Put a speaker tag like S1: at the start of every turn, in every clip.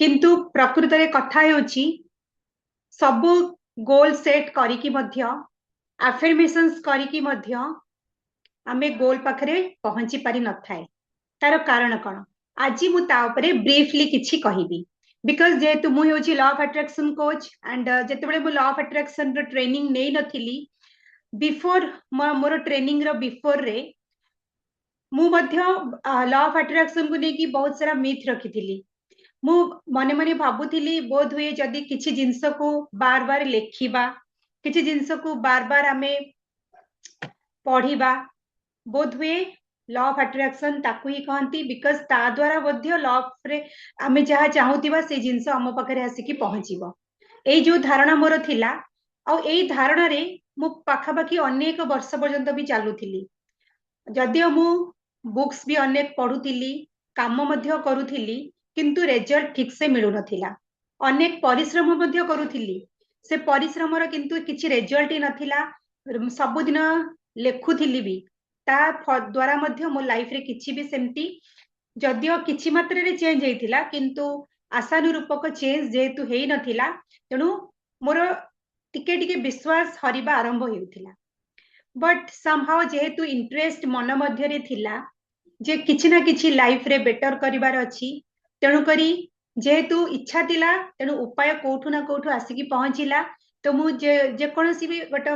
S1: किंतु प्रकृत रे कथा हेउची सब गोल सेट करिकी मध्य अफर्मेशंस करिकी मध्य आमे गोल पाखरे पहुंची पारि न थाए तार कारण कौन आज मु ता उपरे ब्रीफली किछि कहिबी बिकॉज जेहेतु मु हेउची law of attraction coach and जेतेबेले मु लॉ ऑफ अट्रैक्शन रो ट्रेनिंग नै नथिली बिफोर मोर ट्रेनिंग रो बिफोर रे मु मध्य लॉ ऑफ अट्रैक्शन को लेकी बहुत सारा मिथ रखी मु मने मने भाबुଥିଲି बोध हुए जदि किछि जिंस को बार बार लेखिबा किछि जिंस को बार बार आमे पढ़िबा बोध हुए लॉ ऑफ अट्रैक्शन ताकू ही कहती बिकॉज ता द्वारा मध्य लॉ ऑफ रे आमे जहा चाहूतिबा से जिंस हम पाखरे आसिकी पहुंचीबो एई जो धारणा मोर थिला आ एई धारणा रे मु पाखापाखि अनेक वर्ष पर्यंत भी चालुथिली जदियो मु बुक्स भी अनेक पढ़ुथिली काम मध्य करुथिली किंतु रिजल्ट ठीक से मिलु नथिला अनेक परिश्रम मध्य करुथिली से परिश्रम रो किंतु किछि रिजल्ट ही नथिला सब दिन लेखुथिली भी ता द्वारा मध्य मो लाइफ रे किछि भी सेमती जदियो किछि मात्रा रे चेंज हेतिला किंतु आशानुरूपक चेंज जेहेतु हेई नथिला तेणु मोर टिके टिके विश्वास हरिबा आरंभ हेउथिला बट समहाउ जेहेतु इंटरेस्ट मन मध्य रे थिला जे किछि ना किछि लाइफ रे बेटर करिवार अछि तेणु करी जेहेतु इच्छा थिला तेणु उपाय कोठु ना कोठु आसिकी पहुंचिला तो मु जे कोनोसी भी गोटे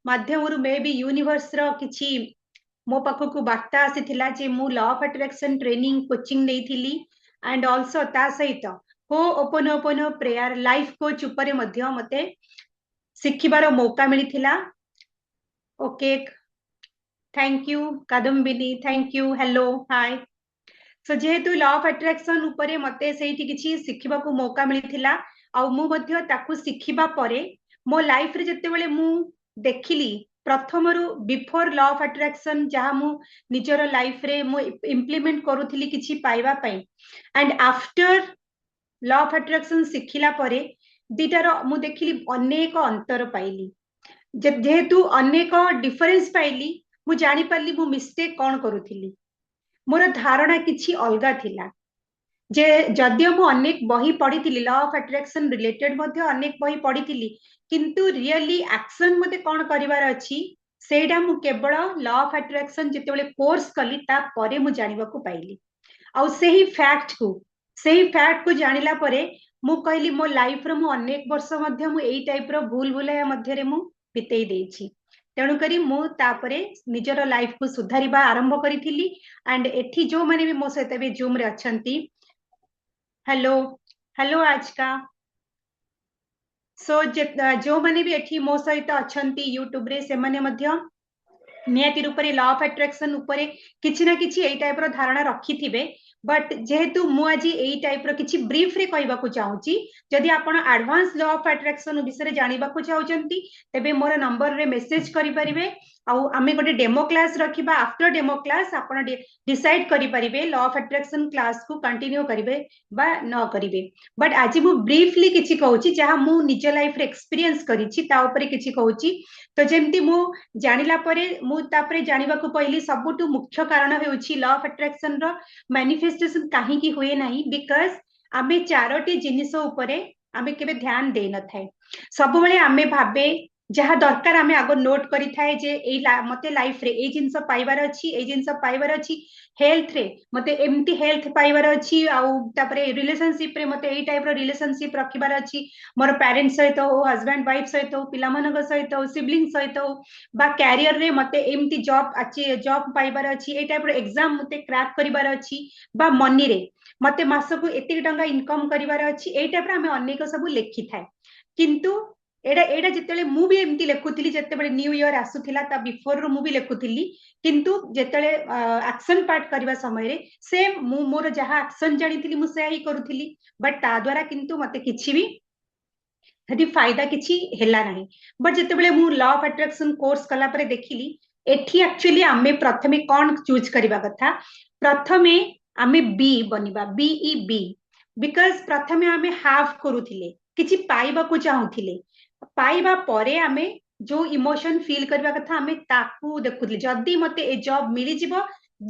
S1: माध्यम रु मे बी यूनिवर्स रो किछि मो पाखकु बार्ता आसीथिला जे मु law of attraction training coaching नेइथिली एंड आल्सो ता सहित ho'oponopono prayer life coach ऊपर मध्य मते शिखिबार मौका मिलिथिला okay thank you Kadambini thank you hello hi so जेहेतु लॉ ऑफ अट्रैक्शन ऊपर मते सेठी किछि शिखिबा को मौका मिलिथिला आ मु मध्य ताकू शिखिबा परे मो लाइफ रे जत्ते बेले मु देखिली प्रथम रु बिफोर लॉ ऑफ अट्रैक्शन जहा मु निजर लाइफ रे मु इंप्लीमेंट करूथिली किछि पाइबा पई and after law of attraction शिखिला परे दिटार मु देखिली अनेक अंतर पाइली जेहेतु अनेक डिफरेंस पाइली मु जानि पारली मु मिस्टेक कौन करूथिली मोर धारणा किछि अलगा थिला जे जदियो मु अनेक बही पढ़ी लॉ ऑफ अट्रैक्शन रिलेटेड मध्य अनेक बही पढ़ी किंतु रियली एक्शन मते कौन करिवार अछि सेडा मु केवल लॉ ऑफ अट्रैक्शन जेतेबेले कोर्स कली ता परे मु जानिबा को पाइली आ सेही फैक्ट को जानिला परे मु कहली मो लाइफ रो मु अनेक वर्ष मध्य मु एई टाइप रो भूल भुलाया मध्य रे मु बितेई देछि तेणु करी मु तापरे निजर लाइफ को सुधारिबा आरंभ करिथिली एंड एठी जो माने भी मो सहित भी जूम रे अछंती हेलो हेलो आज का सो जो माने भी एठी मो सहित अछंती यूट्यूब रे से माने मध्य नियति रूप लॉ ऑफ अट्रैक्शन उपरे किछि ना किछि एई टाइप रो धारणा रखिथिबे बट जेहेतु मु आज एई टाइप रो किछि ब्रीफ रे कहबा को चाहूची जदि आपण एडवांस लॉ ऑफ अट्रैक्शन विषय जानिबा को चाहउचंती तेबे मोर नंबर रे मेसेज करि परिबे आउ आमे गोटे डेमो क्लास रखिबा आफ्टर डेमो क्लास आपण डिसाइड करि परिबे लॉ ऑफ अट्रैक्शन क्लास को कंटिन्यू करिवे बा न करिवे बट आज मु ब्रीफली किछि कहूची जहा मु निज लाइफ रे एक्सपीरियंस करिछि ता ऊपर किछि कहूची तो जेमती मु जानिला परे मु तापरे जानिबा को पहली सबुटु मुख्य कारण हेउछि लॉ ऑफ अट्रैक्शन रो मैनिफेस्टेशन काहे की हुए नाही बिकॉज आमे चारोटी जिनिस उपरे आमे केबे ध्यान दे न थाए सब बेले आमे भाबे जहा दरकार आमे आगो नोट करि थाए जे एई मते लाइफ रे एई जिंस पाइबार अछि एई जिंस पाइबार अछि हेल्थ रे मते एमटी हेल्थ पाइबार अछि आउ तापरे रिलेशनशिप रे मते एई टाइप रो रिलेशनशिप रखिबार अछि मोर पेरेंट्स सहित हो हस्बैंड वाइफ सहित हो पिला मनक सहित हो सिबलिंग सहित हो बा कैरियर रे मते एमटी जॉब अछि जॉब पाइबार अछि एई टाइप रो एग्जाम मते क्रैक करिबार अछि बा मनी रे मते मासको एतिक टंका इनकम करिबार अछि एई टाइप रो हमें अनेक सब लेखि थाए किंतु एडा एडा जितेले मु भी एमती लेखुथिली जेतेबेले न्यू ईयर आसुथिला ता बिफोर रो मु भी लेखुथिली किंतु जेतेले एक्शन पार्ट करबा समय रे सेम मु मोर जहा एक्शन जानिथिली मु से ही करूथिली बट ता द्वारा किंतु मते किछि भी हदी फायदा किछि हेला नाही बट जेतेबेले मु लॉ ऑफ अट्रैक्शन कोर्स कला परे देखिली एठी एक्चुअली आमे प्रथमे कोन चूज करबा कथा प्रथमे आमे बी बनिबा बीई बी बिकॉज प्रथमे आमे हाफ करूथिले किछि पाइबा को चाहूथिले पाइबा परे आमे जो इमोशन फील करबा कथा आमे ताकू देखुथिले जदी मते ए जॉब मिली जिवो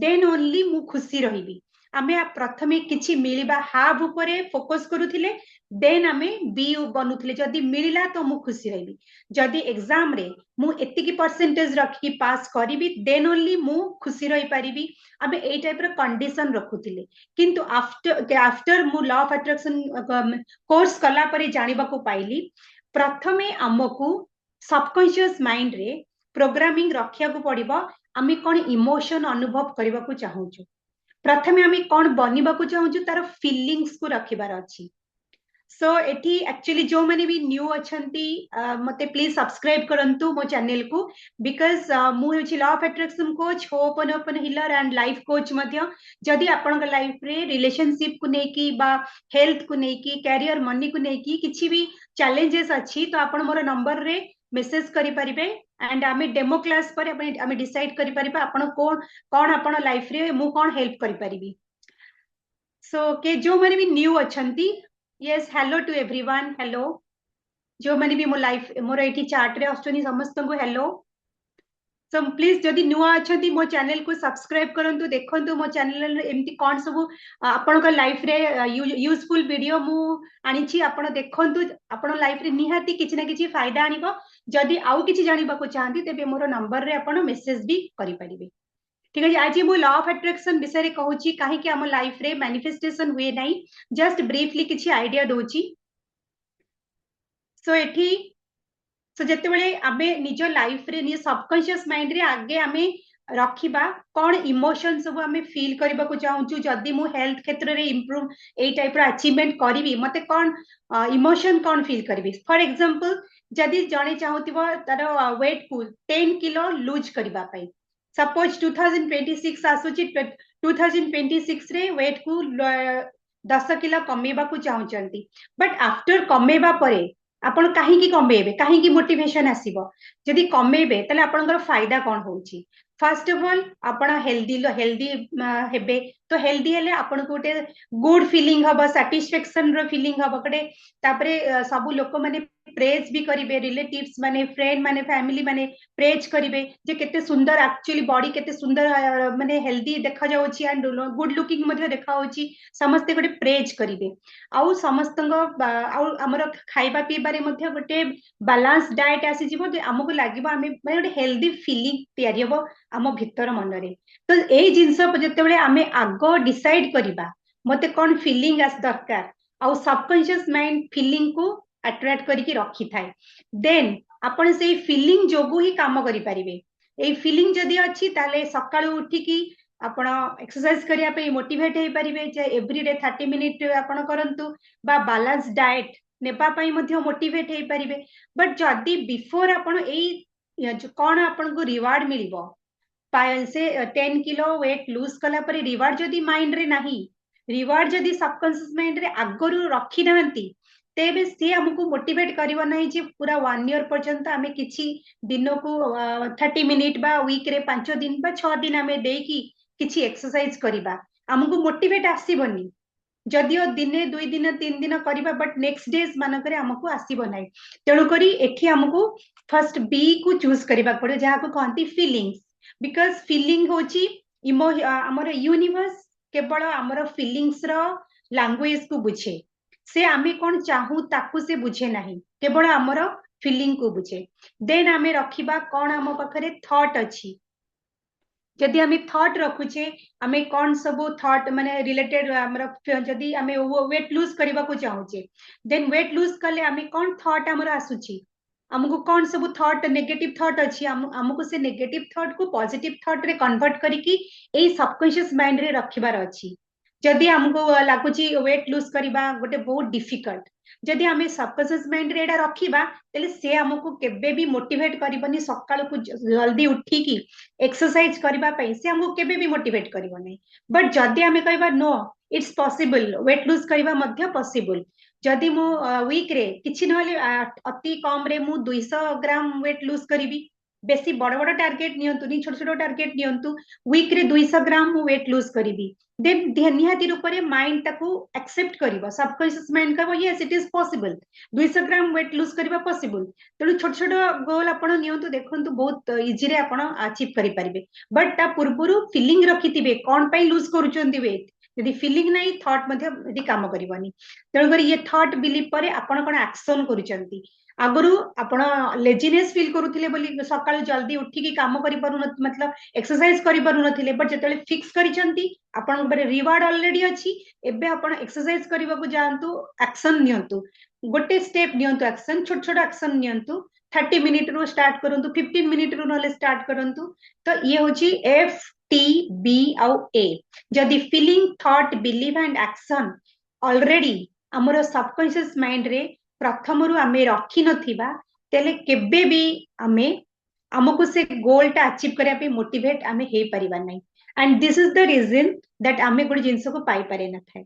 S1: देन ओनली मु खुशी रहिबी आमे प्रथमे किछि मिलिबा हाव उपरे फोकस करूथिले देन आमे बी बनूथिले जदी मिलिला तो मु खुशी रहबी जदी एग्जाम रे मु एतिकी परसेंटेज रखी पास करिबी देन ओनली मु खुशी रही परिबी आमे एई टाइप रो कंडीशन रखुथिले किंतु आफ्टर मु लॉ ऑफ अट्रैक्शन कोर्स कला परे जानिबा को पाइली प्रथमे हमकु सबकॉन्शियस माइंड रे प्रोग्रामिंग रखिया को पड़िबो आमे कोन इमोशन अनुभव करबा को चाहूछु प्रथमे आमे कोन बनिबा को चाहूछु तार फीलिंग्स को रखिबार अछि सो एठी एक्चुअली जो मैंने भी न्यू अछंती मते प्लीज सब्सक्राइब करंतु मो चैनल को बिकॉज मु हेछि law of attraction coach ho'oponopono healer and life coach मध्य जदि आपन लाइफ रे रिलेशनशिप को नेकी बा हेल्थ को नेकी कैरियर मनी को नेकी किछि भी चैलेंजेस अछि तो आपन मोर नंबर रे मेसेज करि परिबे एंड आमे डेमो क्लास पर आमे डिसाइड करि परिबा आपन कोन कोन आपन लाइफ रे मु कोन हेल्प करि परिबी सो के जो मैंने भी न्यू अछंती yes hello to everyone hello जो मैंने भी मो लाइफ मोर एठी चार्ट रे आछनी समस्त को हेलो सो प्लीज जदि नुआ अछंती मो चैनल को सब्सक्राइब करंतु देखंतु मो चैनल रे एमती कोन सब आपन को लाइफ रे यूजफुल वीडियो मु आनी छी आपन देखंतु आपन लाइफ रे निहाती किछि ना किछि फायदा आनिबो जदि आउ किछि जानिबा को चाहंती तेबे मोर नंबर रे आपन मेसेज भी करि परिबे ठीक है आज मु लॉ ऑफ अट्रैक्शन विषय रे कहूची काहे कि हम लाइफ रे मैनिफेस्टेशन हुए नाही जस्ट ब्रीफली किछि आइडिया दोची सो एठी सो जेते बेले आमे निजो लाइफ रे नि सबकॉन्शियस माइंड रे आगे आमे रखिबा कोन इमोशन सब आमे फील करबा को चाहूचु जदी मु हेल्थ क्षेत्र रे इंप्रूव एई टाइप रो अचीवमेंट करिवि मते कोन इमोशन कोन फील करबि फॉर एग्जांपल जदी जणे चाहूतिबो तार वेट को 10 किलो लूज करबा पई सपोज 2026 आसुची 2026 रे वेट को 10 किलो कमेबा को चाहूचंती बट आफ्टर कमेबा परे आपण काहे की कमेबे काहे की मोटिवेशन आसीबो जदी कमेबे तले आपनकर फायदा कोन होउची फर्स्ट ऑफ ऑल आपण हेल्दी हेल्दी हेबे तो हेल्दी हेले आपण को गोटे गुड फीलिंग हबो सैटिस्फैक्शन रो फीलिंग हबो कटे तापरे सब लोक माने प्रेज भी करिवे रिलेटिव्स माने फ्रेंड माने फैमिली माने प्रेज करिवे जे केते सुंदर एक्चुअली बॉडी केते सुंदर माने हेल्दी देखा जाउची एंड गुड लुकिंग मध्ये देखा होची समस्त गोटे प्रेज करिवे आउ समस्तंग आउ हमर खाइबा पीबारे मध्ये गोटे बैलेंस डाइट आसी जिवो जे हमकु लागिबो आमे माने गोटे हेल्दी फीलिंग तयारी हबो आम भितर मनरे तो ए जिंस जते बेले आमे आगो डिसाइड करिबा मते कोन फीलिंग आस दरकार आउ सबकॉन्शियस माइंड फीलिंग को अट्रैक्ट करिकि रखी थाए देन आपण से फीलिंग जोगु ही काम करि परिबे ए फीलिंग जदी अछि ताले सकाळु उठी की आपण एक्सरसाइज करिया पे मोटिवेट हे परिबे जे एवरीडे 30 मिनिट आपण करंतु बा बैलेंस डाइट नेबा पई मध्ये मोटिवेट हे परिबे बट जदी बिफोर आपण एई कोन आपण को रिवार्ड मिलिबो से 10 किलो वेट लूज कला पर रिवार्ड जदी माइंड रे नाही रिवार्ड जदी सबकॉन्शियस माइंड रे आगरु रखी नांती तेबे से हमको मोटिवेट करिवो नाही जे पूरा 1 ईयर पर्यंत हमें किछि दिन को 30 मिनिट बा वीक रे 5 दिन बा 6 दिन हमें देकी किछि एक्सरसाइज करिबा हमको मोटिवेट आसीबनी जदियो दिने 2 दिन 3 दिन करिबा बट नेक्स्ट डेज मानकरे हमको आसीबो नाही तेणु करी एठी हमको फर्स्ट बी को चूज करिबा पड़े जहा को कहंती फीलिंग्स बिकॉज फीलिंग होची हमर यूनिवर्स केवल हमर फीलिंग्स रो लैंग्वेज को बुझे से आमे कोन चाहू ताकू से बुझे नाही केवल हमर फीलिंग को बुझे देन आमे रखिबा कोन हम पखरे थॉट अछि जदि हमें थॉट रखुचे हमें कौन सब थॉट माने रिलेटेड हमर जदि हमें वेट लूज करबा को चाहूचे देन वेट लूज कले हमें कौन थॉट हमर आसुची हमको कौन सब थॉट नेगेटिव थॉट अछि हमको से नेगेटिव थॉट को पॉजिटिव थॉट रे कन्वर्ट करिकि ए सबकॉन्शियस माइंड रे रखिबार अछि जदि हमको लागुची वेट लूज करबा गोटे बहुत डिफिकल्ट जदि हमें सबकॉन्शियस माइंड रे एडा रखिबा तले से हमको केबे भी मोटिवेट करबनी सकाळ को जल्दी उठी की एक्सरसाइज करबा पई से हमको केबे भी मोटिवेट करबो नै बट जदि हमें कहबा no it's possible weight lose करबा मध्य पॉसिबल जदि मु वीक रे किछि नहले अति कम रे मु 200 ग्राम वेट लूज करिवि बेसी बड़ बड़ टार्गेट नियंतु नि छोट छोट टार्गेट नियंतु वीक रे 200 ग्राम मु वेट लूज करिवि देन निहाती रूप रे माइंड ताकू एक्सेप्ट करिवो सबकॉन्शियस माइंड कहबो yes it is possible 200 gram weight lose करबा पॉसिबल तेणु छोट छोट गोल आपण नियंतु देखंतु बहुत इजी रे आपण अचीव करि परिबे बट ता पूर्वरु फीलिंग रखिथिबे कोन पई लूज करूचंदी वेट जदि फीलिंग नहीं थॉट मध्ये काम करबनी तेणु करी ये थॉट बिलीव पर आपण कोन एक्शन करूचंती आगुरु आपण लेजीनेस फील करूथिले बोली सकाळ जल्दी उठिकी काम करि पारु मतलब एक्सरसाइज करि पारु नथिले बट जतले फिक्स करिसंती आपण ऊपर रिवार्ड ऑलरेडी अछि एबे आपण एक्सरसाइज करबाकू जानतु एक्शन नियंतु गोटे स्टेप नियंतु एक्शन छोट छोट एक्शन नियंतु 30 मिनिट रो स्टार्ट करंतु 15 मिनिट रो नले स्टार्ट करंतु तो ये होची एफ टी बी आउ ए जदि feeling thought believe and action already हमरो सबकॉन्शियस माइंड रे प्रथम रु आमे रखी नथिबा तेले केबे भी आमे हमको से गोल टा अचीव करिया पे मोटिवेट आमे हे परिबा नै and this is the reason that आमे गोटे जिंस को पाई पारे न थाए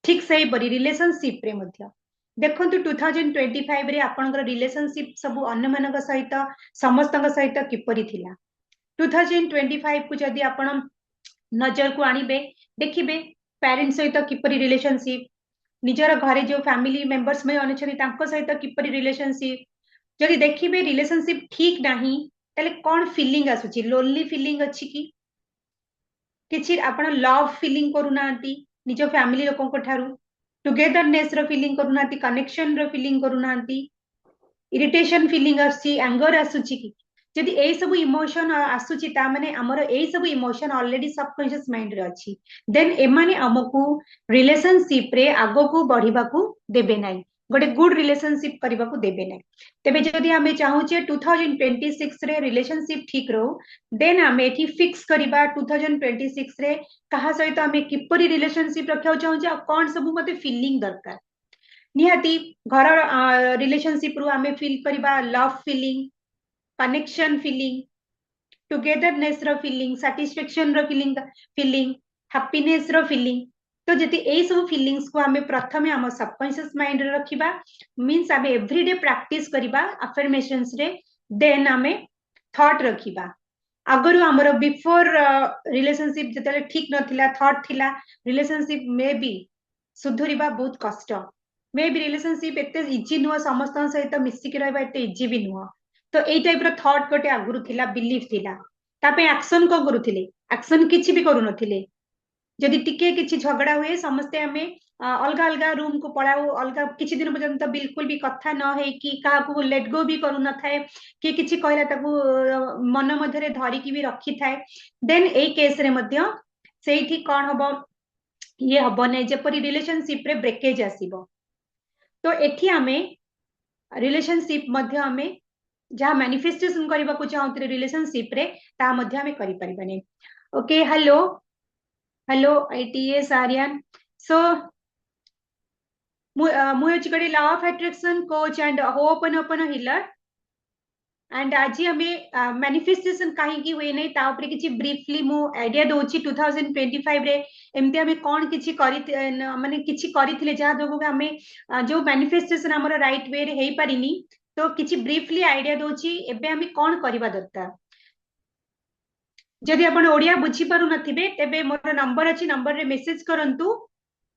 S1: ठीक सही परी रिलेशनशिप रे मध्य देखंतु 2025 रे आपनकर रिलेशनशिप सब अन्य मानक सहित समस्तक सहित किपरि थिला 2025 को जदि आपण नजर को आनिबे देखिबे पेरेंट्स सहित किपरि रिलेशनशिप निजर घरे जो फैमिली मेंबर्स में अनछति तांको सहित किपरि रिलेशनशिप जदि देखिबे रिलेशनशिप ठीक नाही तले कोन फीलिंग आसुची लोनली फीलिंग अछि की किछि आपण लव फीलिंग करू नांती निजो फैमिली लोकन को ठारू टुगेदरनेस रो फीलिंग करू नांती कनेक्शन रो फीलिंग करू नांती इरिटेशन फीलिंग आसी एंगर आसुची की जदि ए सब इमोशन आसुची ता माने हमर ए सब इमोशन ऑलरेडी सबकॉन्शियस माइंड रे अछि देन ए माने हमकु रिलेशनशिप रे आगो को बढ़िबा को देबे नाही गोटे गुड रिलेशनशिप करबा को देबे नाही तबे जदि हमें चाहू छे 2026 रे रिलेशनशिप ठीक रहो देन हमें एठी फिक्स करबा 2026 रे कहा सहित हमें किपरि रिलेशनशिप रखियो चाहू छे कोन सब मते फीलिंग दरकार निहाती घर रिलेशनशिप रु हमें फील करबा love feeling connection feeling togetherness रो फीलिंग सैटिस्फैक्शन रो फीलिंग हैप्पीनेस रो फीलिंग तो जति ए सब फीलिंग्स को हमें प्रथमे हम सबकॉन्शियस माइंड रे रखिबा मींस हमें एवरीडे प्रैक्टिस करबा अफर्मेशंस रे देन हमें थॉट रखिबा अगर हमर बिफोर रिलेशनशिप जतले ठीक नथिला थॉट थिला रिलेशनशिप में बी सुधुरिबा बहुत कष्ट मे बी रिलेशनशिप एते इजी नुह समस्त सहित मिसिक रहबा एते इजी भी नुह तो एई टाइप रो थॉट गोटे आगुरु थिला बिलीफ थिला तापे एक्शन को करूथिले एक्शन किछि भी करू नथिले जदि टिके किछि झगड़ा हुए समस्ते हमें अलगा अलगा रूम को पळाऊ अलगा किछि दिन पर्यंत बिल्कुल भी कथा न हे कि काहा को लेट गो भी करू न थाए कि किछि कहला ताकू मन मध्य रे धरि की भी रखी थाए देन ए केस रे मध्य सेठी कोन हबो ये हबो नै जेपरि रिलेशनशिप रे ब्रेकेज आसीबो तो एठी हमें रिलेशनशिप मध्य हमें जहाँ मैनिफेस्टेशन करबा को चाहते रिलेशनशिप रे ता मध्य हमें करि परिबानी okay hello hello it's Aryan so मु चिकड़ी law of attraction coach and ho'oponopono healer and आज हमें मैनिफेस्टेशन कहीं की हुए नहीं ता ऊपर किछि ब्रीफली मु आईडिया दोची 2025 रे एमते हमें कोन किछि करी माने किछि करिथिले जहा दोगो हमें जो मैनिफेस्टेशन हमर राइट वे रे हेई परिनी तो किछि ब्रीफली आईडिया दोची एबे हमें कोन करबा दरकार जदि आपण ओडिया बुझी पारु नथिबे तेबे मोर नंबर अछि नंबर रे मेसेज करंतु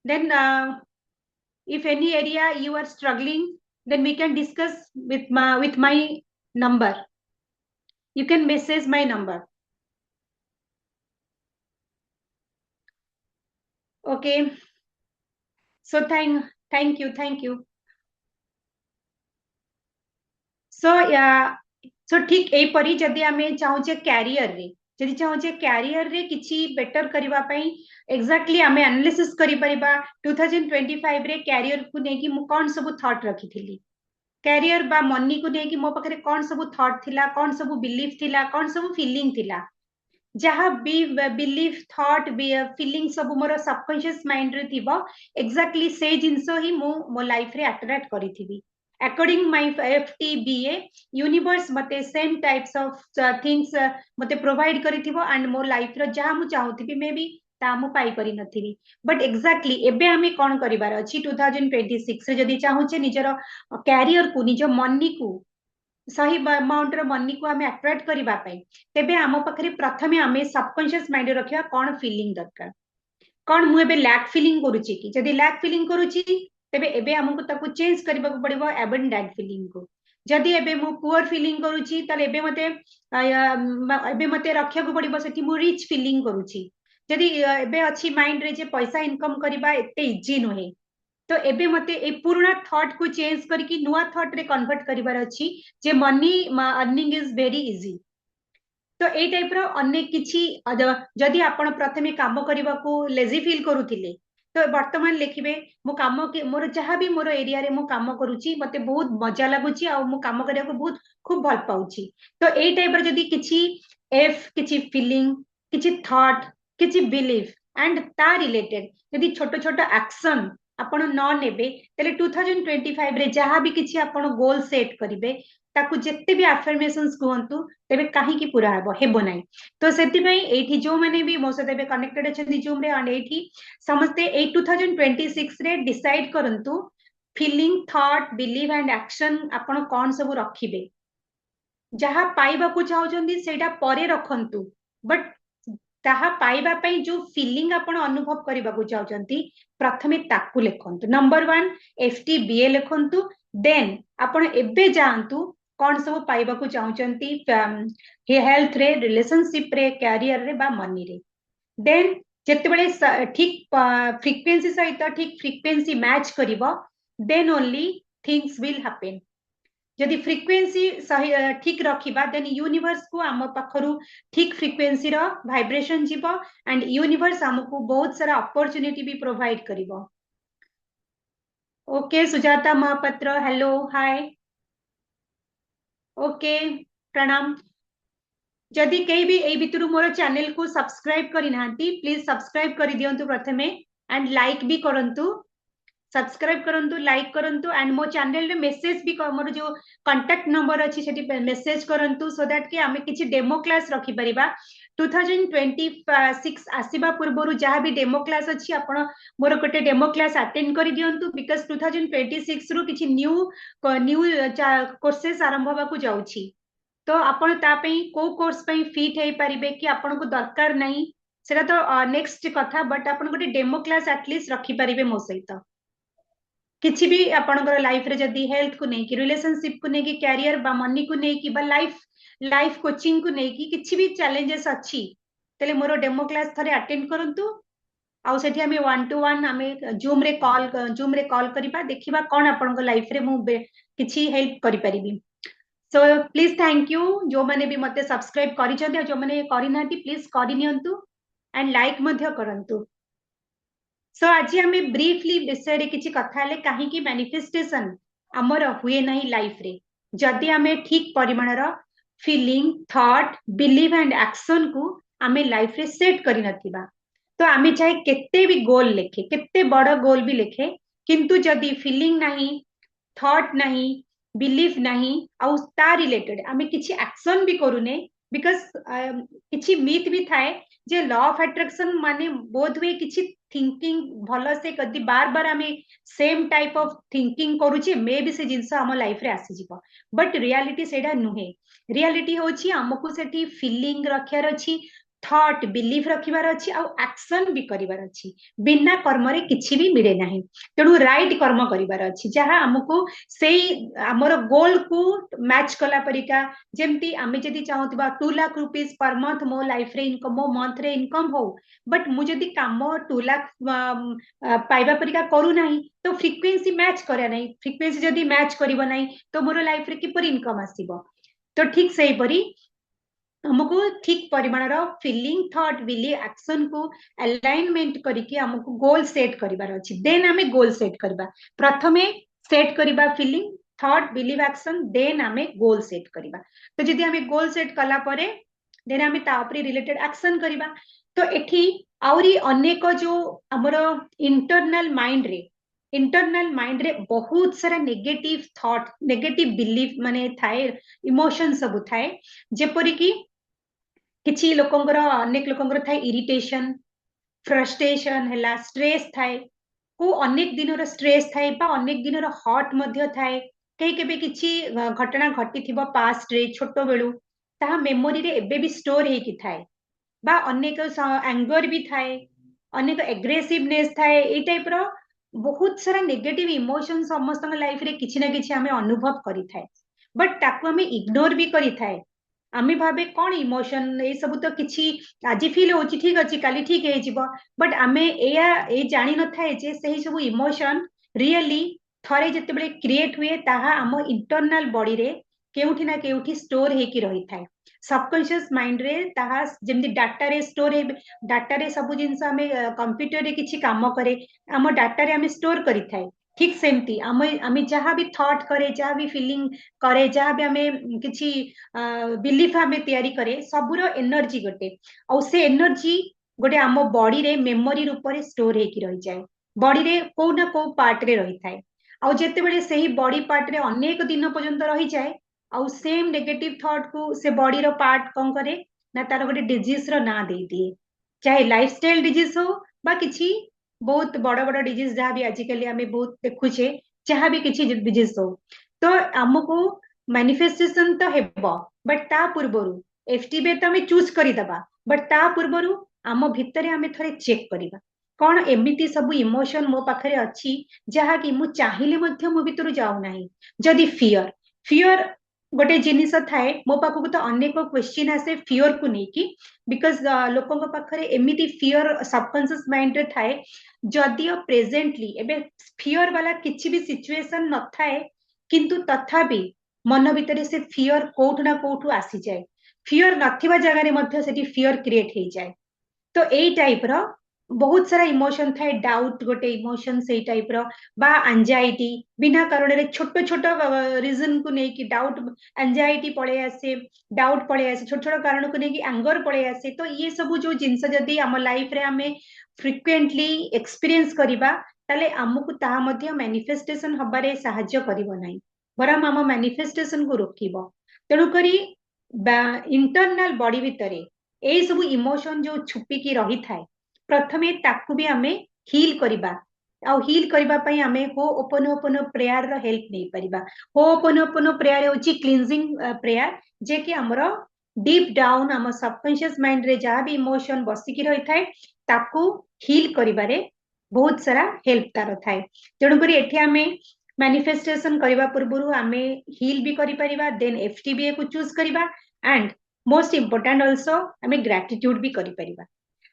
S1: then if any area you are struggling then we can discuss with my number you can message my number okay so thank you so so ठीक ए परी जदि हमें चाहूचे कैरियर रे जदि चाहूचे कैरियर रे किछि बेटर करबा पई एग्जैक्टली हमें एनालिसिस करि परिबा 2025 रे कैरियर को नेकी मु कोन सब थॉट रखी थिली कैरियर बा मनी को नेकी मो पखरे कोन सब थॉट थिला कोन सब बिलीफ थिला कोन सब फीलिंग थिला जहा भी बिलीफ थॉट फीलिंग सब मोर सबकॉन्शियस माइंड रे थिबो एग्जैक्टली से जिंसो ही मो लाइफ रे अट्रैक्ट करिथिबी अकॉर्डिंग माय एफटीबीए यूनिवर्स मते सेम टाइप्स ऑफ थिंग्स मते प्रोवाइड करिथिबो एंड मो लाइफ रो जहा मु चाहूथिबी मे बी ता मु पाई परि नथिबी बट एग्जैक्टली एबे हमें कोन करिवार अछि 2026 रे जदी चाहूचे निजर कैरियर को निज मनी को सही अमाउंट रो मनी को हमें अट्रैक्ट करबा पई तेबे हम पखरे प्रथमे हमें सबकॉन्शियस माइंड रखिया कोन फीलिंग दरकार कोन मु एबे लैक फीलिंग करूची कि जदी लैक फीलिंग करूची तेबे एबे हमको ताको चेंज करबा को पड़िबो एबंडेंट फीलिंग को जदी एबे मु पुअर फीलिंग करूची तले एबे मते रखिया को पड़िबो सेठी मु रिच फीलिंग करूची जदि एबे अच्छी माइंड रे जे पैसा इनकम करबा एते इजी नुहे तो एबे मते ए पुराना थॉट को चेंज करके नुआ थॉट रे कन्वर्ट करिवार अछि जे money earning is very easy तो ए टाइप रो अनेक किछि जदि आपण प्रथमे काम करबा को लेजी फील करूथिले तो वर्तमान लिखिबे मो काम के मोर जहां भी मोर एरिया रे मो काम करूची मते बहुत मजा लागुची आ मो काम करिया को बहुत खूब भल पाउची तो ए टाइप रो जदि किछि एफ किछि फीलिंग किछि थॉट किछि बिलीफ एंड ता रिलेटेड जदि छोट छोट एक्शन आपण न नेबे तले 2025 रे जहां भी किछि आपण गोल सेट करिवे ताकू जेते भी अफर्मेशंस कहंतु तेबे काहे की पूरा हेबो नाही तो सेति पई एठी जो माने भी मो सते कनेक्टेड अछंती जूम रे एंड एठी समस्ते 2026 रे डिसाइड करंतु feeling thought believe and action आपण कोन सब रखिबे जहा पाइबा को चाहउचंदी सेटा परे रखंतु बट ताहा पाइबा पई जो फीलिंग आपण अनुभव करबा को चाहउचंती प्रथमे ताकू लिखंतु नंबर 1 एफटीबीए लिखंतु देन आपण एबे जानतु कौन सब पाइबा को चाहउचंती हेल्थ रे रिलेशनशिप रे कैरियर रे बा मनी रे देन जेतेबेले ठीक फ्रीक्वेंसी सहित ठीक फ्रीक्वेंसी मैच करिवो then only things will happen जदि फ्रीक्वेंसी सही ठीक रखिबा देन यूनिवर्स को आम पाखरु ठीक फ्रीक्वेंसी रो वाइब्रेशन जीवो एंड यूनिवर्स हमको बहुत सारा अपॉर्चुनिटी भी प्रोवाइड करिवो okay Sujata Mahapatra hello hi okay प्रणाम जदि कहीं भी ए भितर मोर चैनल को सब्सक्राइब करी नांती प्लीज सब्सक्राइब करी दियंतु प्रथमे एंड लाइक भी करंतु सब्सक्राइब करंतु लाइक करंतु एंड मो चैनल रे मेसेज भी मोर जो कांटेक्ट नंबर अछि सेठी मेसेज करंतु सो दैट कि आमे किछि डेमो क्लास रखि परिबा 2026 आसीबा पूर्वरु जहा भी डेमो क्लास अछि आपण मोर कोटे डेमो क्लास अटेंड करी दियंतु बिकॉज़ 2026 रु किछि न्यू न्यू कोर्सेस आरंभ होबा को जाउछि तो आपण ता पई को कोर्स पई फिट हे परिबे कि आपण को दरकार नाही सेटा तो नेक्स्ट कथा बट आपण कोटे डेमो क्लास एटलीस्ट रखि परिबे मो सहित किछि भी आपनकर लाइफ रे जदी हेल्थ को नै कि रिलेशनशिप को नै कि कैरियर बा मनी को नै कि बा लाइफ लाइफ कोचिंग को नै कि किछि भी चैलेंजेस अछि तले मोर डेमो क्लास थरे अटेंड करंतु आउ सेठी हमें 1 to 1 हमें जूम रे कॉल करिबा देखिबा कोन आपनकर लाइफ रे मु किछि हेल्प करि परिबी सो प्लीज थैंक यू जो माने भी मते सब्सक्राइब करि छथि जो माने करि नाती प्लीज करि नियंतु एंड लाइक मध्य करंतु सो आज आम ब्रीफली विषय रे किछि कथा ले काहे कि मैनिफेस्टेशन हमर हुए नहीं लाइफ रे जदि आमे ठीक परिमाणर feeling thought believe and action को आमे लाइफ रे सेट करि नथिबा तो आमे चाहे केते भी गोल लेखे केते बड़ गोल भी लेखे किंतु जदि फीलिंग नहीं थॉट नहीं बिलीफ नहीं आउ ता रिलेटेड आमे किछि एक्शन भी करूने बिकॉज किछि मिथ भी थाए जे लॉ ऑफ अट्रैक्शन माने बोध हुए किछि थिंकिंग भल से कदी बार बार आमे सेम टाइप ऑफ थिंकिंग करूचे मे भी से जिंस हम लाइफ रे आसी जिवो बट रियलिटी सेडा नुहे रियलिटी होची हमकु सेठी फीलिंग रखियार अछि थॉट बिलीफ रखिबार अछि आ एक्शन भी करिबार अछि बिना कर्म रे किछि भी मिले नाही तेणु राइट कर्म करिबार अछि जहा हमकु सेई हमर गोल को मैच कला परिका जेमती आमे जदी चाहूतबा 2 लाख रुपीस पर मंथ मो लाइफ रे इनकम मो मंथ रे इनकम हो बट मु जदी काम 2 लाख पाइबा परिका करू नाही तो फ्रीक्वेंसी मैच करे नाही फ्रीक्वेंसी जदी मैच करिवो नाही तो मोर लाइफ रे किपर इनकम आसीबो तो ठीक सही परी हमको ठीक परिमाणर फीलिंग थॉट बिलीव एक्शन को अलाइनमेंट करके हमको गोल सेट करिवार अछि देन हमें गोल सेट करबा प्रथमे सेट करबा feeling thought believe action then हमें गोल सेट करबा तो जदी हमें गोल सेट कला परे देन हमें ता ऊपर रिलेटेड एक्शन करबा तो एठी आउरी अनेक जो हमर इंटरनल माइंड रे बहुत सारा नेगेटिव थॉट नेगेटिव बिलीफ माने थाए इमोशन सब थाए जेपरि कि किछि लोकंकर अनेक लोकंकर थाए इरिटेशन फ्रस्ट्रेशन हैला स्ट्रेस थाए को अनेक दिनर स्ट्रेस थाए बा अनेक दिनर हॉट मध्य थाए कई केबे किछि घटना घटी थिबो पास्ट रे छोटो बेलु ता मेमोरी रे एबे भी स्टोर हे कि थाए बा अनेक एंगर भी थाए अनेक एग्रेसिवनेस थाए ए टाइप रो बहुत सारा नेगेटिव इमोशन समस्त लाइफ रे किछि ना किछि हमें अनुभव करि थाए बट ताकू हमें इग्नोर भी करि थाए आमे भाबे कौन इमोशन ए सब तो किछि आज फील होची ठीक अछि काली ठीक हे जिवो बट आमे एया ए जानि न थाए जे सही सब इमोशन रियली थरे जते बळे क्रिएट हुए ताहा हम इंटरनल बॉडी रे केउठी ना केउठी स्टोर हे की रही थाए सबकॉन्शियस माइंड रे ताहा जेमि डाटा रे स्टोर हे डाटा रे सब जिंस आमे कंप्यूटर रे किछि काम करे हम डाटा रे आमे स्टोर करि थाए ठीक सेमती आमे जहाँ भी थॉट करे जहाँ भी फीलिंग करे जहाँ भी आमे किछि बिलीफ आमे तैयारी करे सबुर एनर्जी गोटे आ से एनर्जी गोटे आम बॉडी रे मेमोरी रूप रे स्टोर हेकी रही जाए बॉडी रे को ना को पार्ट रे रही थाए आ जेते बेले सही बॉडी पार्ट रे अनेक दिन पर्यंत रही जाए आ सेम नेगेटिव थॉट को से बॉडी रो पार्ट कौन करे ना तार गोटे डिजीज रो ना दे दिए चाहे लाइफस्टाइल डिजीज हो बा किछि बहुत बड़ बड़ डिजीज जहाँ भी आजिकली आमे बहुत देखुचे जहाँ भी किछि डिजीज हो तो आमको मैनिफेस्टेशन तो हेबो बट ता पूर्वरु एफटीबी तो आमे चूज करि दबा बट ता पूर्वरु आम भितरे आमे थरे चेक करिबा कौन एमिति सब इमोशन मो पाखरे अछि जहाँ कि मु चाहिले मध्य मो भितरु जाउ नाही जदि फियर फियर गोटे जिनिस थाए मो पाखकु तो अनेक क्वेश्चन आसे फियर को नेकी बिकॉज लोकंक पाखरे एमिति फियर सबकॉन्शियस माइंड रे थाए जदियो प्रेजेंटली एबे फियर वाला किछि भी सिचुएशन न थाए किंतु तथापि मन भितर से फियर कोठु ना कोठु आसी जाए फियर नथिबा जगह रे मध्य सेठी फियर क्रिएट हे जाए तो एई टाइप रो बहुत सारा इमोशन थाए डाउट गोटे इमोशन से टाइप रो बा एंजाइटी बिना कारण रे छोट छोट रीजन को नै कि डाउट एंजाइटी पळे आसे डाउट पळे आसे छोट छोट कारण को नै कि एंगर पळे आसे तो ये सब जो जिंस जदी हम लाइफ रे हमें फ्रिक्वेंटली एक्सपीरियंस करिबा ताले हमकु ता मध्य मैनिफेस्टेशन हबारे सहाय्य करिवो नै बरम हम मैनिफेस्टेशन को रोकिबो तेणु करी इंटरनल बॉडी भितरे एई सब इमोशन जो छुपी की रही थाए प्रथमे ताकू भी हमें हील करिबा आ हील करिबा पई हमें हो ओपन प्रेयर रो हेल्प नै परिबा हो ओपन प्रेयर होची क्लींजिंग प्रेयर जे कि हमरो डीप डाउन हम सबकॉन्शियस माइंड रे जहाँ भी इमोशन बसी की रही थाए ताकू हील करिबारे बहुत सारा हेल्प तार थाए तेणु करी एठी हमें मैनिफेस्टेशन करबा पूर्वरु हमें हील भी करि परिबा देन एफटीबीए को चूज करिबा एंड मोस्ट इंपोर्टेंट आल्सो हमें ग्रेटिट्यूड भी करि परिबा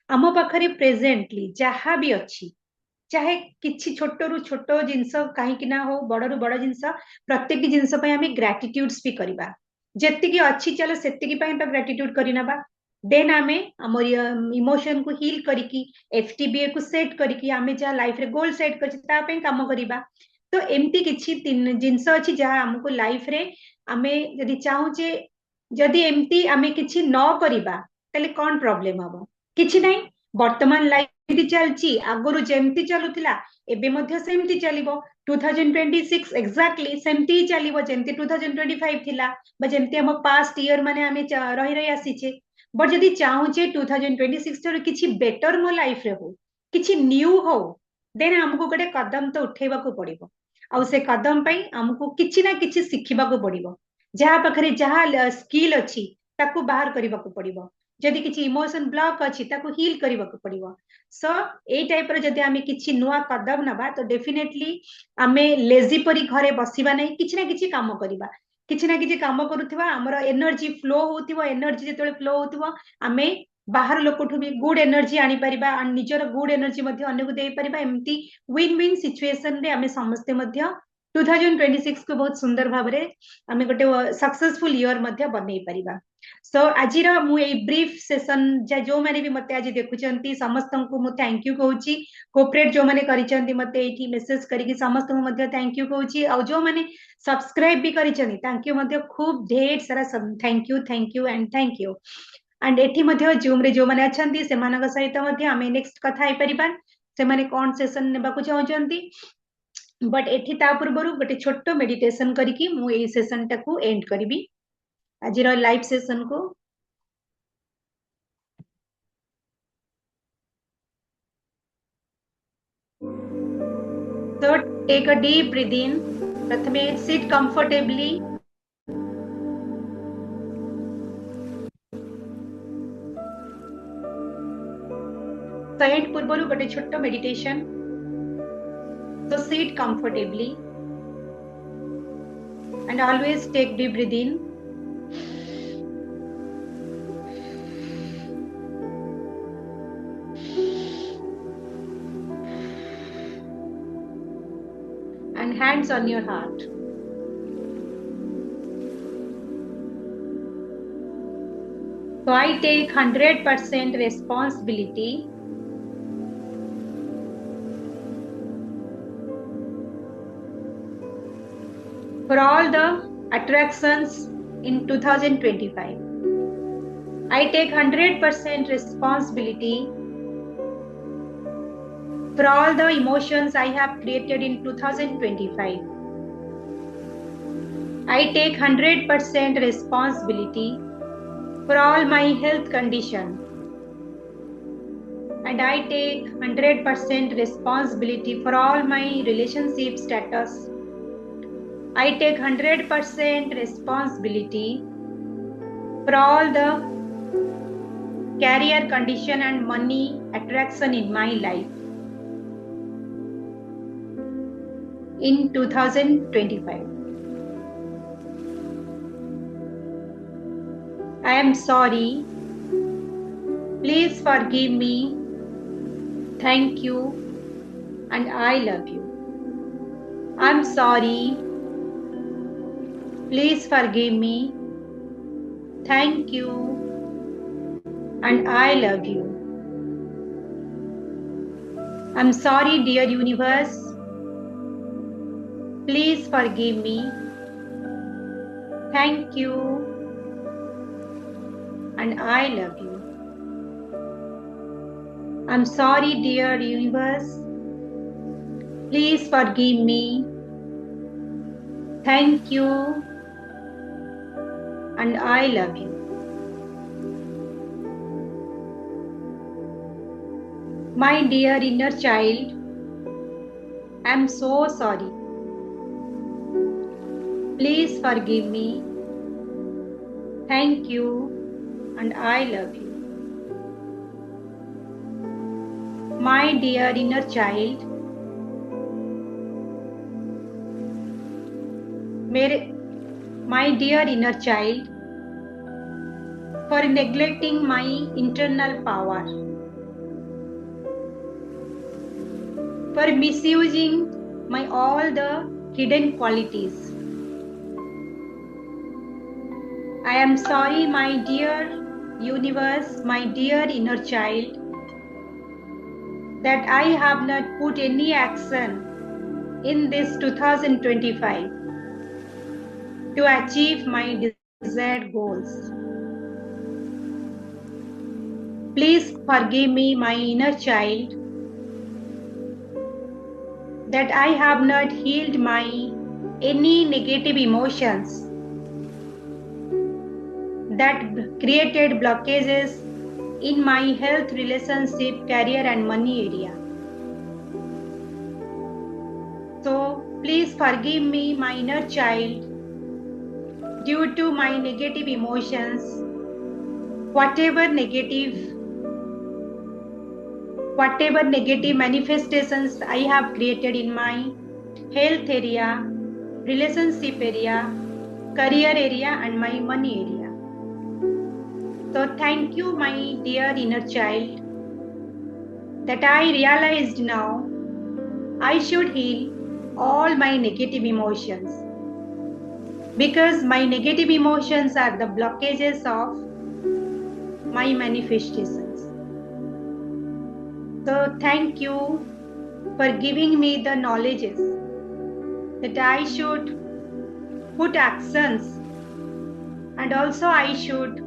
S1: आम पाखरे प्रेजेंटली जहाँ भी अच्छी चाहे किछि छोट रु छोट जिंस कहीं ना हो बड़ रु बड़ जिंस प्रत्येक जिंस पे हमें ग्रेटिट्यूड्स भी करबा जेतिकी अच्छी चलो सेतिकी पई तो ग्रेटिट्यूड करि नबा देन आमे हमर इमोशन को हील करिकी एफटीबीए को सेट करिकी आमे जा लाइफ रे गोल सेट करछि ता पे काम करिबा तो एमती किछि तीन जिंस अछि जहाँ हमको लाइफ रे आमे यदि चाहूचे जदि एमती आमे किछि न करिबा तले कोन प्रॉब्लम हबो किछि नै वर्तमान लाइफ यदि चलछि आगरु जेमती चलुथिला एबे मध्य सेमती चलिबो 2026 एक्जाक्टली सेमती चलिबो जेमती 2025 थिला बा जेमती हम पास्ट ईयर माने आमे रही रही आसीचे बट जदि चाहूचे 2026 रो किछि बेटर मो लाइफ रे हो किछि न्यू हो देन हमको गोटे कदम तो उठेबा को पड़िबो आ से कदम पई हमको किछि ना किछि सिखिबा को पड़िबो जहाँ पाखरे जहाँ स्किल अछि ताकू बाहर करबा को पड़िबो जदि किछि इमोशन ब्लॉक अछि ताकू हील करबा को पड़िबो सो ए टाइप रो जदि आमे किछि नुवा कदम नबा तो डेफिनेटली आमे लेजी परी घरे बसिबा नै किछि ना किछि काम करिबा किछि ना किछि काम करूथिबा हमर एनर्जी फ्लो होथिबो एनर्जी जेतले फ्लो होथिबो आमे बाहर लोकठु भी गुड एनर्जी आनी परिबा आ निजर गुड एनर्जी मध्य अन्य को देई परिबा एम्ति विन विन सिचुएशन रे आमे समस्ते मध्य 2026 को बहुत सुंदर भाबरे आमे गोटे सक्सेसफुल ईयर मध्य बनै परिबा सो आजिर मु ए ब्रीफ सेशन जो माने भी मते आज देखुचंती समस्त को मु थैंक यू कहूची कोऑपरेट जो माने करिचंती मते एठी मेसेज करिकि समस्त को मध्य थैंक यू कहूची आ जो माने सब्सक्राइब भी करिचंती थैंक यू मध्य खूब ढेर सारा thank you and thank you and एठी मध्य जूम रे जो माने अछंती से मानक सहित मध्य आमे नेक्स्ट कथा आइ परिबा से माने कोन सेशन नेबा को चाहचंती बट एठी ता पूर्वरु गोटे छोटो मेडिटेशन करिकि मु ए सेशन टाकू एंड करबी आज लाइव सेशन को so take a deep breath in प्रथमे sit comfortably सहित पूर्वरु गोटे छोटो meditation so sit comfortably and always take deep breath in hands on your heart. So I take 100% responsibility for all the attractions in 2025. I take 100% responsibility for all the emotions I have created in 2025. I take 100% responsibility for all my health condition. And I take 100% responsibility for all my relationship status. I take 100% responsibility for all the career condition and money attraction in my life in 2025. I am sorry. Please forgive me. Thank you. And I love you. I'm sorry. Please forgive me. Thank you. And I love you. I'm sorry, dear universe. Please forgive me. Thank you. And I love you. I'm sorry, dear universe. Please forgive me. Thank you. And I love you. My dear inner child, I'm so sorry. Please forgive me. Thank you. And I love you. My dear inner child, my dear inner child, for neglecting my internal power, for misusing my all the hidden qualities. I am sorry, my dear universe, my dear inner child, that I have not put any action in this 2025 to achieve my desired goals. Please forgive me, my inner child, that I have not healed my any negative emotions that created blockages in my health, relationship, career and money area. So please forgive me, my inner child, due to my negative emotions, whatever negative manifestations I have created in my health area, relationship area, career area and my money area. So thank you, my dear inner child, that I realized now I should heal all my negative emotions, because my negative emotions are the blockages of my manifestations. So thank you for giving me the knowledges that I should put actions, and also I should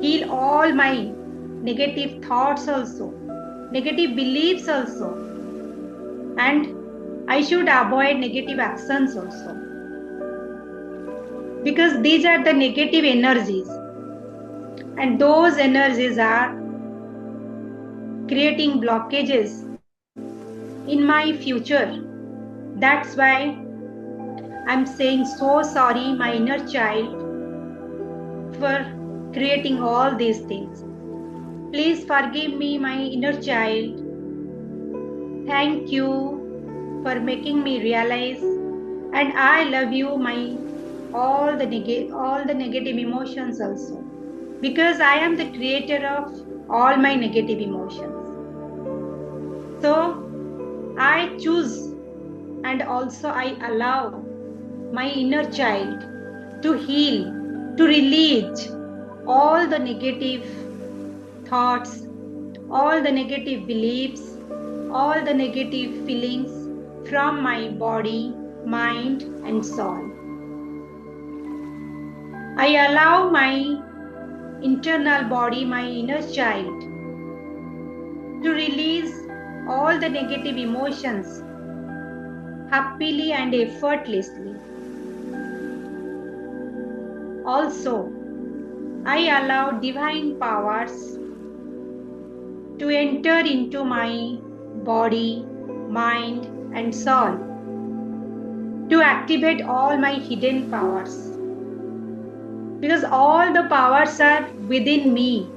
S1: heal all my negative thoughts also, negative beliefs also, and I should avoid negative actions also, because these are the negative energies and those energies are creating blockages in my future. That's why I'm saying so sorry, my inner child, for creating all these things. Please forgive me, my inner child. Thank you for making me realize, and I love you, my all the negative emotions also, because I am the creator of all my negative emotions. So I choose and also I allow my inner child to heal, to release all the negative thoughts, all the negative beliefs, all the negative feelings from my body, mind, and soul. I allow my internal body, my inner child, to release all the negative emotions happily and effortlessly. Also, I allow divine powers to enter into my body, mind, and soul to activate all my hidden powers. Because all the powers are within me.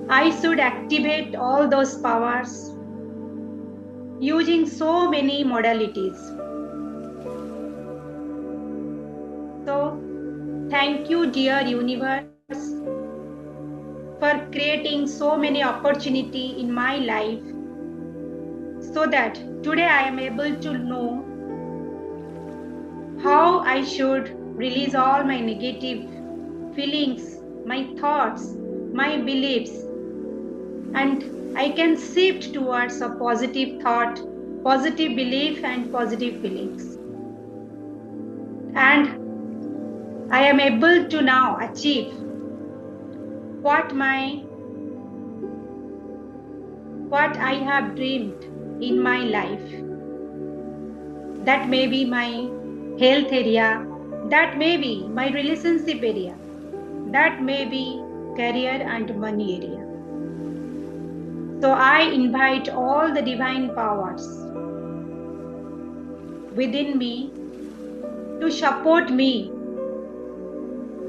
S1: I should activate all those powers using so many modalities. So, thank you, dear universe, for creating so many opportunities in my life so that today I am able to know how I should release all my negative feelings, my thoughts, my beliefs, and I can shift towards a positive thought, positive belief, and positive feelings. And I am able to now achieve what I have dreamed in my life. That may be my health area, that may be my relationship area, that may be career and money area. So I invite all the divine powers within me to support me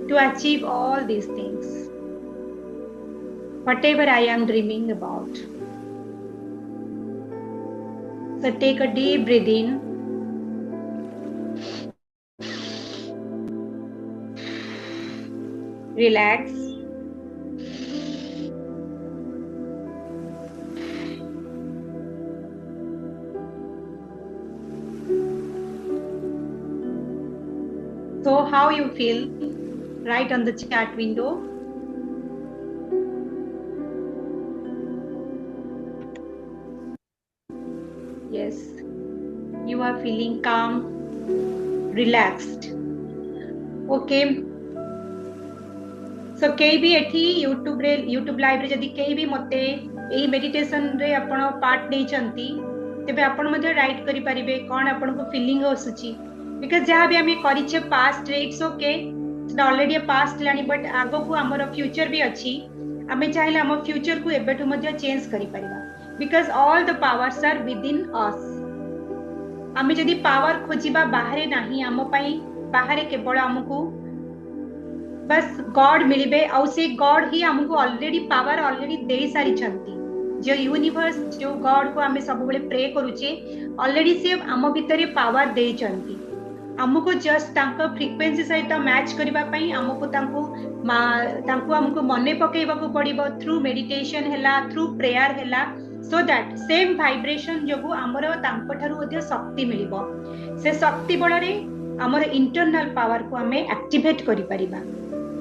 S1: to achieve all these things, whatever I am dreaming about. So take a deep breath in. Relax. So how you feel? Write on the chat window. Yes, you are feeling calm, relaxed. Okay. So केही भी एठी YouTube live रे जदी केही भी मते एही meditation रे आपण पार्ट नै चंती तेबे आपण मध्ये राइट करि परिबे कोन आपण को फीलिंग होसुची बिकॉज़ जहा भी हमें करिचे पास्ट रे it's okay it's already a past लानी बट आगो को हमर फ्यूचर भी अछि हमें चाहिले हम फ्यूचर को एबेटु मध्ये चेंज करि परिबा because all the powers are within us हमें जदी पावर खोजिबा बाहरे नाही हम पई बाहरे केवल हमकु बस गॉड मिलिबे आउ से गॉड ही हमको ऑलरेडी पावर ऑलरेडी दे सारी छंती जो यूनिवर्स जो गॉड को हमें सब बेले प्रे करूचे ऑलरेडी से हम भीतर पावर दे छंती हमको जस्ट तांको फ्रीक्वेंसी सहित मैच करबा पई हमको तांको हमको मने पकेइबा को पड़िबो थ्रू मेडिटेशन हैला थ्रू प्रेयर हैला सो दैट सेम वाइब्रेशन जोगु हमरो तांको थारु ओदे शक्ति मिलिबो से शक्ति बळरे हमर इंटरनल पावर को हमें एक्टिवेट करि परिबा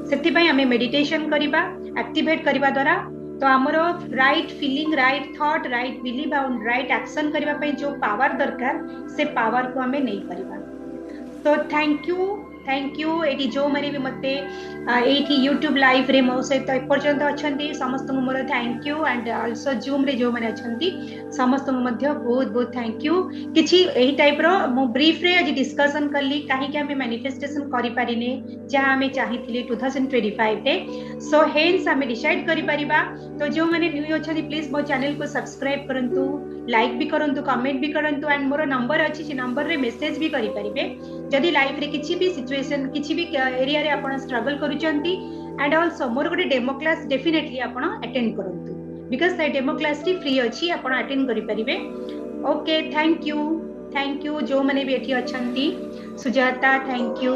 S1: सेति पई हमें मेडिटेशन करिबा एक्टिवेट करिबा द्वारा तो हमरो right feeling right thought right believe और राइट एक्शन करिबा पई जो पावर दरकार से पावर को हमें नहीं परिबा तो थैंक यू एटी जो माने भी मते एटी YouTube लाइव रे मो सहित एपर्यंत अछंती समस्त more thank you and also zoom रे जो माने अछंती समस्त मध्य बहुत बहुत थैंक यू किछि एही टाइप रो मो ब्रीफ रे आज डिस्कशन करली काहे कि हमें मैनिफेस्टेशन करि पारिने जहां हमें चाहिथिले 2025 रे सो हेंस हमें डिसाइड करि परिबा तो जो माने न्यू अछंती प्लीज मो चैनल को सब्सक्राइब करंतु लाइक भी करंतु कमेंट भी करंतु एंड मोर नंबर अछि से नंबर रे मेसेज भी करि परिबे जदि लाइफ रे किछि भी सिचुएशन किछि भी एरिया रे आपण स्ट्रगल करूचंती एंड आल्सो मोर गोटे डेमो क्लास डेफिनेटली आपण अटेंड करंतु because the demo class T free अछि आपण अटेंड करि परिबे ओके थैंक यू जो माने भी एठी अछंती सुजाता थैंक यू